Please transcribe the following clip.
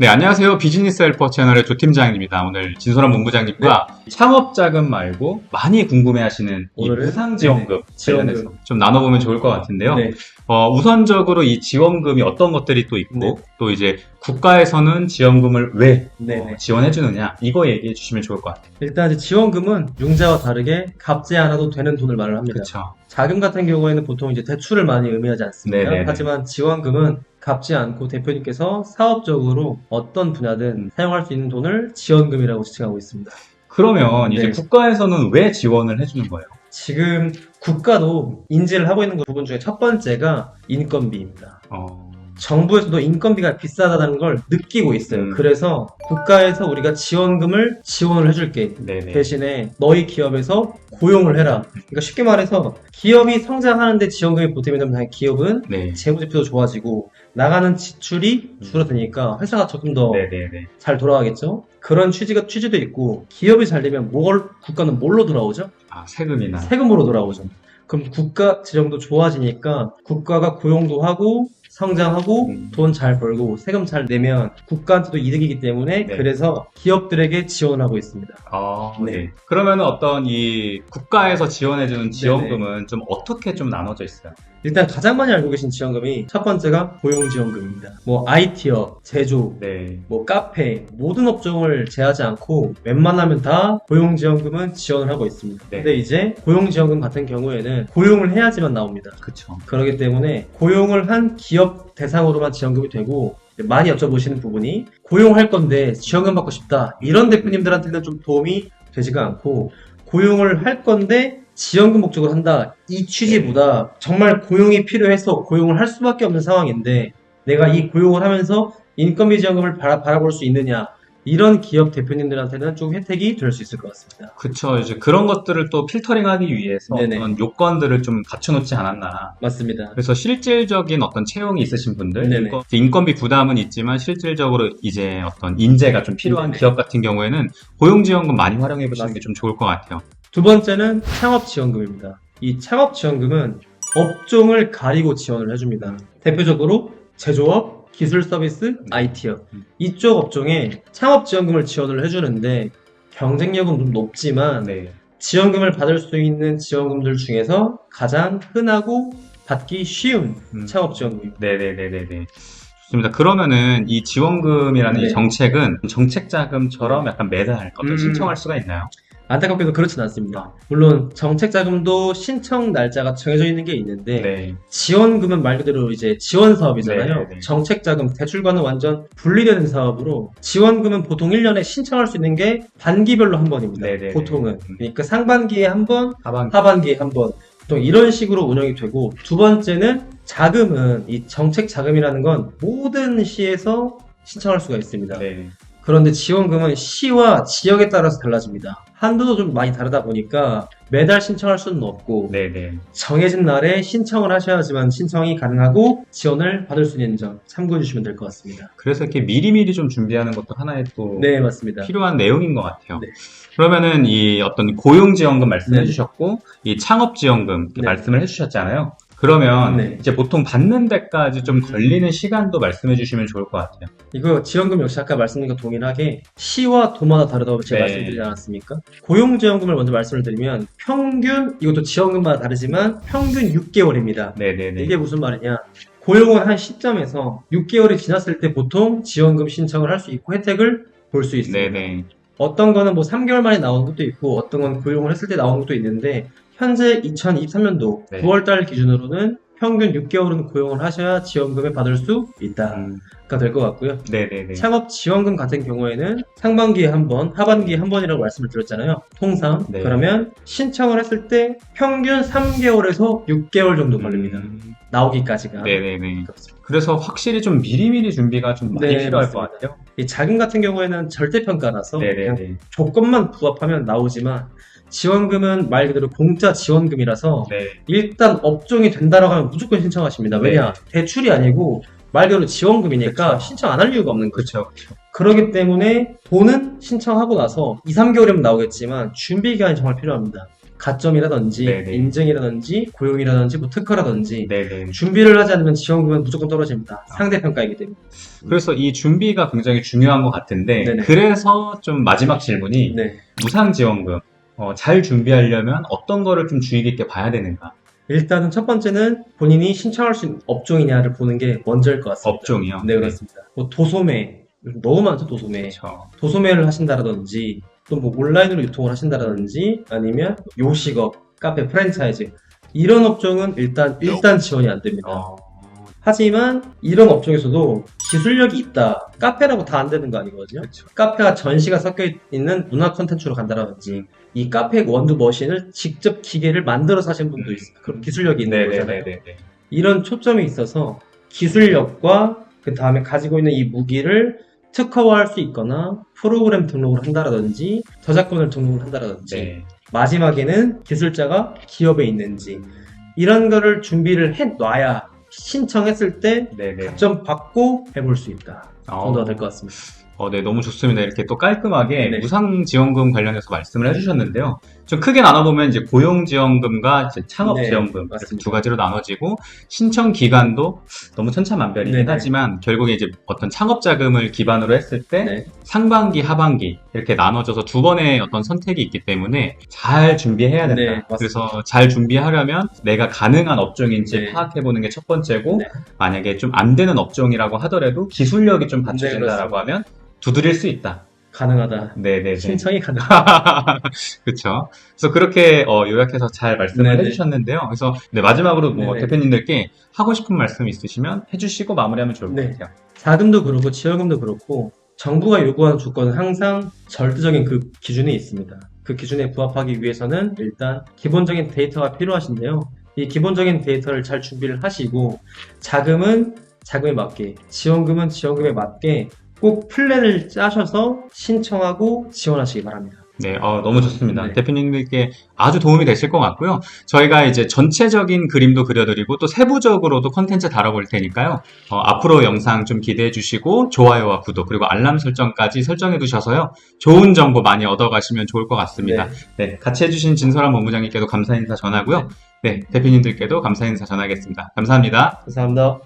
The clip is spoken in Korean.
네, 안녕하세요. 비즈니스 헬퍼 채널의 조팀장입니다. 오늘 진솔한 본부장님과 창업자금 말고 많이 궁금해하시는 이 오늘은 무상지원금 지원금. 관련해서 좀 나눠보면 좋을 것 같은데요. 네. 우선적으로 이 지원금이 어떤 것들이 또 있고 네. 또 이제 국가에서는 지원금을 왜 네네. 지원해주느냐 이거 얘기해 주시면 좋을 것 같아요. 일단 이제 지원금은 융자와 다르게 갚지 않아도 되는 돈을 말을 합니다. 그렇죠. 자금 같은 경우에는 보통 이제 대출을 많이 의미하지 않습니까? 네네네. 하지만 지원금은 갚지 않고 대표님께서 사업적으로 어떤 분야든 사용할 수 있는 돈을 지원금이라고 지칭하고 있습니다. 그러면 이제 네. 국가에서는 왜 지원을 해주는 거예요? 지금 국가도 인지를 하고 있는 부분 중에 첫 번째가 인건비입니다. 정부에서도 인건비가 비싸다는 걸 느끼고 있어요. 그래서 국가에서 우리가 지원을 해줄게. 네네. 대신에 너희 기업에서 고용을 해라. 그러니까 쉽게 말해서 기업이 성장하는데 지원금이 보탬이 되면 당연히 기업은 네. 재무제표도 좋아지고 나가는 지출이 줄어드니까 회사가 조금 더 잘 네네네. 돌아가겠죠. 그런 취지도 있고 기업이 잘 되면 국가는 뭘로 돌아오죠? 세금이나. 세금으로 돌아오죠. 그럼 국가 재정도 좋아지니까 국가가 고용도 하고 성장하고 돈 잘 벌고 세금 잘 내면 국가한테도 이득이기 때문에 네. 그래서 기업들에게 지원하고 있습니다. 네. 그러면 어떤 이 국가에서 지원해주는 지원금은 좀 어떻게 좀 나눠져 있어요? 일단 가장 많이 알고 계신 지원금이 첫 번째가 고용지원금입니다. 뭐 IT업, 제조, 네. 뭐 카페 모든 업종을 제하지 않고 웬만하면 다 고용지원금은 지원을 하고 있습니다. 네. 근데 이제 고용지원금 같은 경우에는 고용을 해야지만 나옵니다. 그쵸. 그렇기 때문에 고용을 한 기업 대상으로만 지원금이 되고 많이 여쭤보시는 부분이 고용할 건데 지원금 받고 싶다 이런 대표님들한테는 좀 도움이 되지가 않고 고용을 할 건데 지원금 목적으로 한다 이 취지보다 정말 고용이 필요해서 고용을 할 수밖에 없는 상황인데 내가 이 고용을 하면서 인건비 지원금을 바라볼 수 있느냐 이런 기업 대표님들한테는 좀 혜택이 될 수 있을 것 같습니다. 그쵸. 이제 그런 것들을 또 필터링하기 위해서 네네. 그런 요건들을 좀 갖춰놓지 않았나. 맞습니다. 그래서 실질적인 어떤 채용이 있으신 분들, 네네. 인건비 부담은 있지만 실질적으로 이제 어떤 인재가 좀 필요한 네네. 기업 같은 경우에는 고용지원금 많이 활용해 보시는 게 좀 좋을 것 같아요. 두 번째는 창업지원금입니다. 이 창업지원금은 업종을 가리고 지원을 해줍니다. 대표적으로 제조업, 기술서비스, IT업 이쪽 업종에 창업지원금을 지원을 해주는데 경쟁력은 좀 높지만 네. 지원금을 받을 수 있는 지원금들 중에서 가장 흔하고 받기 쉬운 창업지원금입니다. 네네네네네. 좋습니다. 그러면은 이 지원금이라는 네. 이 정책은 정책자금처럼 약간 매달 어떤 신청할 수가 있나요? 안타깝게도 그렇진 않습니다. 물론 정책자금도 신청 날짜가 정해져 있는 게 있는데 네. 지원금은 말 그대로 이제 지원 사업이잖아요. 네네. 정책자금, 대출과는 완전 분리되는 사업으로 지원금은 보통 1년에 신청할 수 있는 게 반기별로 한 번입니다. 네네. 보통은. 그러니까 상반기에 한 번, 하반기. 하반기에 한 번. 보통 이런 식으로 운영이 되고 두 번째는 자금은 이 정책자금이라는 건 모든 시에서 신청할 수가 있습니다. 네. 그런데 지원금은 시와 지역에 따라서 달라집니다. 한도도 좀 많이 다르다 보니까 매달 신청할 수는 없고 네네. 정해진 날에 신청을 하셔야지만 신청이 가능하고 지원을 받을 수 있는 점 참고해 주시면 될 것 같습니다. 그래서 이렇게 미리미리 좀 준비하는 것도 하나의 또 네, 맞습니다. 필요한 내용인 것 같아요. 네. 그러면은 이 어떤 고용지원금 말씀해 네. 주셨고 이 창업지원금 네. 말씀을 해주셨잖아요. 그러면 네. 이제 보통 받는 데까지 좀 걸리는 시간도 말씀해 주시면 좋을 것 같아요. 이거 지원금 역시 아까 말씀드린 것 동일하게 시와 도마다 다르다고 제가 네. 말씀드리지 않았습니까? 고용지원금을 먼저 말씀을 드리면 평균, 이것도 지원금마다 다르지만 평균 6개월입니다. 네네네. 이게 무슨 말이냐? 고용을 한 시점에서 6개월이 지났을 때 보통 지원금 신청을 할 수 있고 혜택을 볼 수 있습니다. 네네. 어떤 거는 뭐 3개월 만에 나오는 것도 있고 어떤 건 고용을 했을 때 나오는 것도 있는데 현재 2023년도 네. 9월달 기준으로는 평균 6개월은 고용을 하셔야 지원금을 받을 수 있다가 될 것 같고요. 네네네. 창업 지원금 같은 경우에는 상반기에 한 번, 하반기에 한 번이라고 말씀을 드렸잖아요. 통상. 네. 그러면 신청을 했을 때 평균 3개월에서 6개월 정도 걸립니다. 나오기까지가. 네네네. 그래서 확실히 좀 미리미리 준비가 좀 많이 네, 필요할 맞습니다. 것 같아요. 이 자금 같은 경우에는 절대평가라서 그냥 네네네. 조건만 부합하면 나오지만 지원금은 말 그대로 공짜 지원금이라서 네. 일단 업종이 된다라고 하면 무조건 신청하십니다. 왜냐? 대출이 아니고 말 그대로 지원금이니까 그쵸. 신청 안 할 이유가 없는 거죠. 그렇죠. 그렇기 때문에 돈은 신청하고 나서 2, 3개월이면 나오겠지만 준비 기간이 정말 필요합니다. 가점이라든지 네네. 인증이라든지 고용이라든지 뭐 특허라든지 네네. 준비를 하지 않으면 지원금은 무조건 떨어집니다. 상대평가이기 때문에. 그래서 이 준비가 굉장히 중요한 것 같은데, 네네. 그래서 좀 마지막 질문이 네. 무상지원금, 잘 준비하려면 어떤 거를 좀 주의 깊게 봐야 되는가? 일단은 첫 번째는 본인이 신청할 수 있는 업종이냐를 보는 게 먼저일 것 같습니다. 업종이요? 네, 그렇습니다. 뭐 도소매, 요즘 너무 많죠, 도소매. 그렇죠. 도소매를 하신다라든지, 또 뭐 온라인으로 유통을 하신다라든지, 아니면 요식업, 카페, 프랜차이즈. 이런 업종은 일단 지원이 안 됩니다. 하지만 이런 업종에서도 기술력이 있다. 카페라고 다 안 되는 거 아니거든요. 그렇죠. 카페가 전시가 섞여 있는 문화 콘텐츠로 간다라든지 이 카페 원두 머신을 직접 기계를 만들어서 하신 분도 있어요. 그런 기술력이 있는 거잖아요. 네네네네. 이런 초점이 있어서 기술력과 그 다음에 가지고 있는 이 무기를 특허화할 수 있거나 프로그램 등록을 한다라든지 저작권을 등록을 한다라든지 네. 마지막에는 기술자가 기업에 있는지 이런 거를 준비를 해놔야 신청했을 때 네네. 가점 받고 해볼 수 있다 정도가 될 것 같습니다. 네, 너무 좋습니다. 이렇게 또 깔끔하게 네. 무상지원금 관련해서 말씀을 해주셨는데요. 좀 크게 나눠보면 이제 고용지원금과 이제 창업지원금 네, 이렇게 맞습니다. 두 가지로 나눠지고 신청 기간도 너무 천차만별이긴 네네. 하지만 결국에 이제 어떤 창업자금을 기반으로 했을 때 네. 상반기, 하반기 이렇게 나눠져서 두 번의 어떤 선택이 있기 때문에 잘 준비해야 된다. 네, 맞습니다. 그래서 잘 준비하려면 내가 가능한 업종인지 네. 파악해보는 게 첫 번째고 네. 만약에 좀 안 되는 업종이라고 하더라도 기술력이 좀 받쳐진다라고 네, 하면 두드릴 수 있다. 가능하다. 네네네. 신청이 가능하다. 그렇죠. 그래서 그렇게 요약해서 잘 말씀을 네네. 해주셨는데요. 그래서 네, 마지막으로 뭐 네네. 대표님들께 하고 싶은 말씀 있으시면 해주시고 마무리하면 좋을 것 네. 같아요. 자금도 그렇고 지원금도 그렇고 정부가 요구하는 조건은 항상 절대적인 그 기준이 있습니다. 그 기준에 부합하기 위해서는 일단 기본적인 데이터가 필요하신데요. 이 기본적인 데이터를 잘 준비를 하시고 자금은 자금에 맞게, 지원금은 지원금에 맞게 꼭 플랜을 짜셔서 신청하고 지원하시기 바랍니다. 네, 너무 좋습니다. 네. 대표님들께 아주 도움이 되실 것 같고요. 저희가 이제 전체적인 그림도 그려드리고 또 세부적으로도 컨텐츠 다뤄볼 테니까요. 앞으로 영상 좀 기대해 주시고 좋아요와 구독 그리고 알람 설정까지 설정해 두셔서요. 좋은 정보 많이 얻어가시면 좋을 것 같습니다. 네, 같이 해주신 진설한 본부장님께도 감사 인사 전하고요. 네, 대표님들께도 감사 인사 전하겠습니다. 감사합니다. 감사합니다.